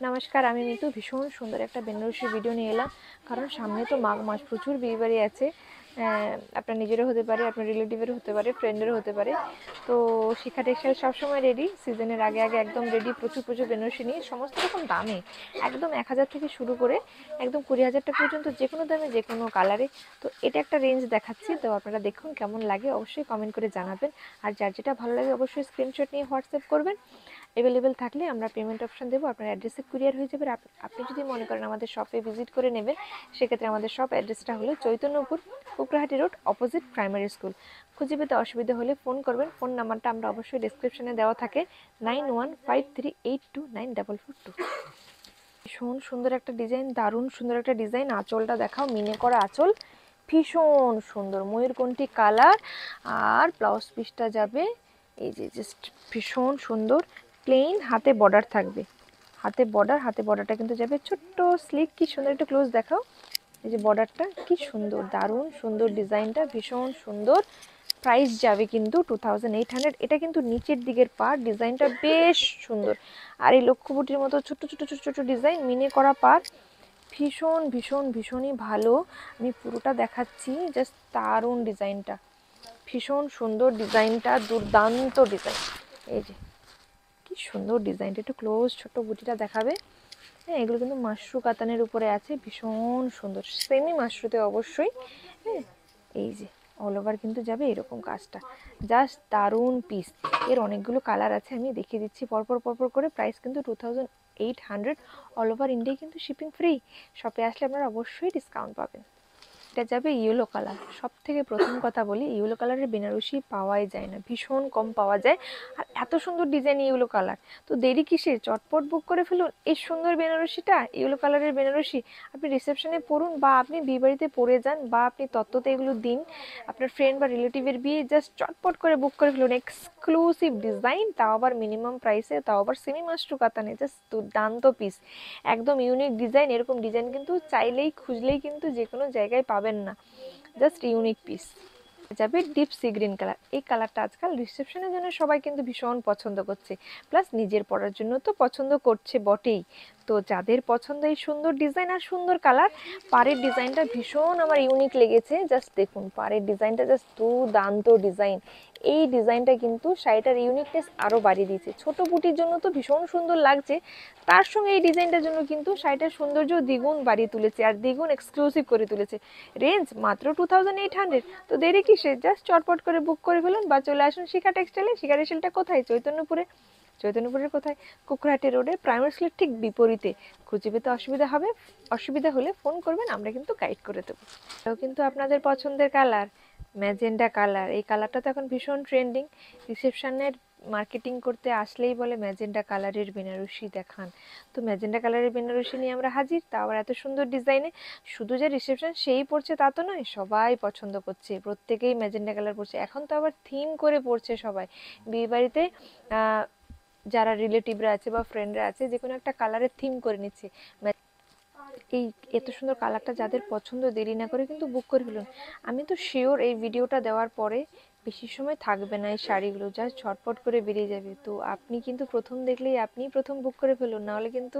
নমস্কার, আমি মিতু। ভীষণ সুন্দর একটা বেনারসি ভিডিও নিয়ে এলাম, কারণ সামনে তো মাঘ মাস, প্রচুর বিয়েবাড়ি আছে। আপনার নিজেরও হতে পারে, আপনার রিলেটিভেরও হতে পারে, ফ্রেন্ডেরও হতে পারে। তো শিখা টেক্সটাইল সবসময় রেডি, সিজনের আগে আগে একদম রেডি, প্রচুর প্রচুর বেনারসি নিয়ে সমস্ত রকম দামে, একদম 1000 থেকে শুরু করে একদম 20,000 টাকা পর্যন্ত, যে কোনো দামে, যে কোনো কালারে। তো এটা একটা রেঞ্জ দেখাচ্ছি, তো আপনারা দেখুন কেমন লাগে, অবশ্যই কমেন্ট করে জানাবেন। আর যার যেটা ভালো লাগে অবশ্যই স্ক্রিনশট নিয়ে হোয়াটসঅ্যাপ করবেন। অ্যাভেলেবেল থাকলে আমরা পেমেন্ট অপশন দেবো, আপনার অ্যাড্রেসে কুরিয়ার হয়ে যাবে। আপনি যদি মনে করেন আমাদের শপে ভিজিট করে নেবেন, সেক্ষেত্রে আমাদের শপ অ্যাড্রেসটা হলো Chaitanyapur, Kukrahati road, opposite primary school. খুঁজে পেতে অসুবিধা হলে ফোন করবেন। ফোন নাম্বারটা আমরা অবশ্যই ডিসক্রিপশনে দেওয়া থাকে, 9153829442। ভীষণ সুন্দর একটা ডিজাইন, দারুণ সুন্দর একটা ডিজাইন। আঁচলটা দেখাও, মিনে করা আঁচল, ভীষণ সুন্দর ময়ূরকণ্ঠী কালার। আর ব্লাউজ পিসটা যাবে এই যে জাস্ট ভীষণ সুন্দর, প্লেন, হাতে বর্ডার থাকবে, হাতে বর্ডারটা কিন্তু যাবে ছোট্ট স্লিক। কি সুন্দর, একটু ক্লোজ দেখাও। এই যে বর্ডারটা কি সুন্দর, দারুণ সুন্দর ডিজাইনটা, ভীষণ সুন্দর। প্রাইস যাবে কিন্তু 2800। এটা কিন্তু নিচের দিকের পার, ডিজাইনটা বেশ সুন্দর। আর এই লক্ষ্যবুটির মতো ছোট্ট ছোট্ট ছোট্ট ছোট্ট ডিজাইন, মিনে করা পার, ভীষণ ভীষণ ভীষণই ভালো। আমি পুরোটা দেখাচ্ছি, জাস্ট দারুণ ডিজাইনটা, ভীষণ সুন্দর ডিজাইনটা, দুর্দান্ত ডিজাইন। এই যে কি সুন্দর ডিজাইনটা, একটু ক্লোজ ছোট বুটিটা দেখাবে। হ্যাঁ, এগুলো কিন্তু মাশরু কাতানের উপরে আছে, ভীষণ সুন্দর, সেমি মাশরুতে অবশ্যই। হ্যাঁ, এই যে অল ওভার কিন্তু যাবে এরকম কাজটা, জাস্ট দারুণ পিস। এর অনেকগুলো কালার আছে, আমি দেখিয়ে দিচ্ছি পরপর পরপর করে। প্রাইস কিন্তু 2800, অল ওভার ইন্ডিয়া কিন্তু শিপিং ফ্রি। শপে আসলে আপনারা অবশ্যই ডিসকাউন্ট পাবেন। এটা যাবে ইয়েলো কালার। সব থেকে প্রথম কথা বলি, ইয়েলো কালারের বেনারসি পাওয়াই যায় না, ভীষণ কম পাওয়া যায়। আর এত সুন্দর ডিজাইন ইয়েলো কালার, তো দেরি কিসের, চটপট বুক করে ফেলুন এই সুন্দর বেনারসিটা। ইয়েলো কালারের বেনারসি আপনি রিসেপশনে পরুন, বা আপনি বিয়েবাড়িতে পরে যান, বা আপনি তত্ত্বতে এগুলো দিন আপনার ফ্রেন্ড বা রিলেটিভের বিয়ে, জাস্ট চটপট করে বুক করে ফেলুন। এক্সক্লুসিভ ডিজাইন, তাও আবার মিনিমাম প্রাইসে, তাও আবার সেমি মাস্টু কাতানে, জাস্ট দুর্দান্ত পিস, একদম ইউনিক ডিজাইন। এরকম ডিজাইন কিন্তু চাইলেই খুঁজলেই কিন্তু যে কোনো জায়গায় পাবেন না, জাস্ট ইউনিক পিস। যাবে ডিপ সি গ্রিন কালার। এই কালারটা আজকাল রিসেপশনের জন্য সবাই কিন্তু ভীষণ পছন্দ করছে, প্লাস নিজের পরার জন্য তো পছন্দ করছে বটেই। তো যাদের পছন্দ এই সুন্দর ডিজাইন আর সুন্দর কালার, পাড়ের ডিজাইনটা ভীষণ আমার ইউনিক লেগেছে। জাস্ট দেখুন পাড়ের ডিজাইনটা, জাস্ট দুর্দান্ত ডিজাইন। এই ডিজাইনটা কিন্তু শাড়িটার ইউনিকনেস আরও বাড়িয়ে দিয়েছে। ছোট বুটির জন্য তো ভীষণ সুন্দর লাগছে, তার সঙ্গে এই ডিজাইনটার জন্য কিন্তু শাড়িটার সৌন্দর্য দ্বিগুণ বাড়িয়ে তুলেছে, আর দ্বিগুণ এক্সক্লুসিভ করে তুলেছে। রেঞ্জ মাত্র 2800, তো দেরি কিসে, জাস্ট চটপট করে বুক করে ফেলুন বা চলে আসুন শিখা টেক্সটাইলে। শিখা টেক্সটাইলটা কোথায়? চৈতন্যপুরে। চৈতন্যপুরের কোথায়? কুকরাহাটি রোডে, প্রাইমারি স্কুলের ঠিক বিপরীতে। খুঁজে পেতে অসুবিধা হলে ফোন করবেন, আমরা কিন্তু গাইড করে দেবো। এটাও কিন্তু আপনাদের পছন্দের কালার, ম্যাজেন্ডা কালার। এই কালারটা তো এখন ভীষণ ট্রেন্ডিং। রিসেপশনের মার্কেটিং করতে আসলেই বলে ম্যাজেন্ডা কালারের বেনারসি দেখান। তো ম্যাজেন্ডা কালারের বেনারসি নিয়ে আমরা হাজির, তা আবার এত সুন্দর ডিজাইনে। শুধু যে রিসেপশন সেই পড়ছে তা তো নয়, সবাই পছন্দ করছে, প্রত্যেকেই ম্যাজেন্ডা কালার পড়ছে। এখন তো আবার থিম করে পড়ছে সবাই বিয়েবাড়িতে। যারা রিলেটিভরা আছে বা ফ্রেন্ডরা আছে, যে কোনো একটা কালারের থিম করে নিচ্ছে। এই এত সুন্দর কালারটা যাদের পছন্দ, দেরি না করে কিন্তু বুক করে ফেলুন। আমি তো শিওর এই ভিডিওটা দেওয়ার পরে বেশি সময় থাকবে না এই শাড়িগুলো, জাস্ট ঝটপট করে বেরিয়ে যাবে। তো আপনি কিন্তু প্রথম দেখলেই আপনি প্রথম বুক করে ফেলুন, নাহলে কিন্তু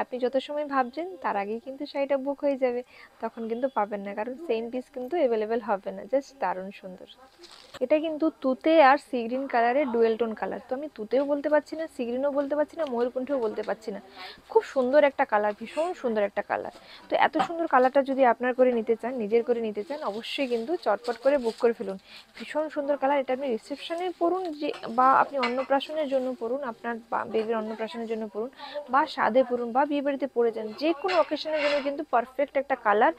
আপনি যত সময় ভাবছেন তার আগেই কিন্তু শাড়িটা বুক হয়ে যাবে, তখন কিন্তু পাবেন না, কারণ সেম পিস কিন্তু অ্যাভেলেবেল হবে না। জাস্ট দারুণ সুন্দর। এটা কিন্তু তুতে আর সি গ্রিন কালারের ডুয়েল টোন কালার। তো আমি তুতেও বলতে পারছি না, সি গ্রিনও বলতে পারছি না, ময়ূরকণ্ঠেও বলতে পারছি না। খুব সুন্দর একটা কালার, ভীষণ সুন্দর একটা কালার। তো এত সুন্দর কালারটা যদি আপনার করে নিতে চান, নিজের করে নিতে চান, অবশ্যই কিন্তু চটপট করে বুক করে ফেলুন। ভীষণ সুন্দর কালার। এটা আপনি রিসেপশনে পরুন, যে বা আপনি অন্নপ্রাশনের জন্য পরুন, আপনার বেবির অন্নপ্রাশনের জন্য পরুন, বা সাধে পরুন, বা বিয়ে বাড়িতে পরে যান, যে কোনো অকেশনের জন্য কিন্তু পারফেক্ট একটা কালার,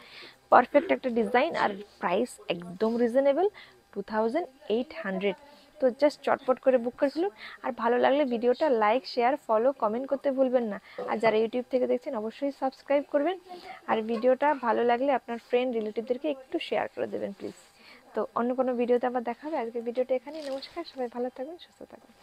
পারফেক্ট একটা ডিজাইন। আর প্রাইস একদম রিজনেবল, 2800। তো জাস্ট চটপট করে বুক করে ফেলুন। আর ভালো লাগলে ভিডিওটা লাইক, শেয়ার, ফলো, কমেন্ট করতে ভুলবেন না। আর যারা ইউটিউব থেকে দেখছেন অবশ্যই সাবস্ক্রাইব করবেন। আর ভিডিওটা ভালো লাগলে আপনার ফ্রেন্ড রিলেটিভদেরকে একটু শেয়ার করে দেবেন প্লিজ। তো অন্য কোনো ভিডিওতে আবার দেখা হবে। আজকের ভিডিওটা এখানেই। নমস্কার, সবাই ভালো থাকবেন, সুস্থ থাকবেন।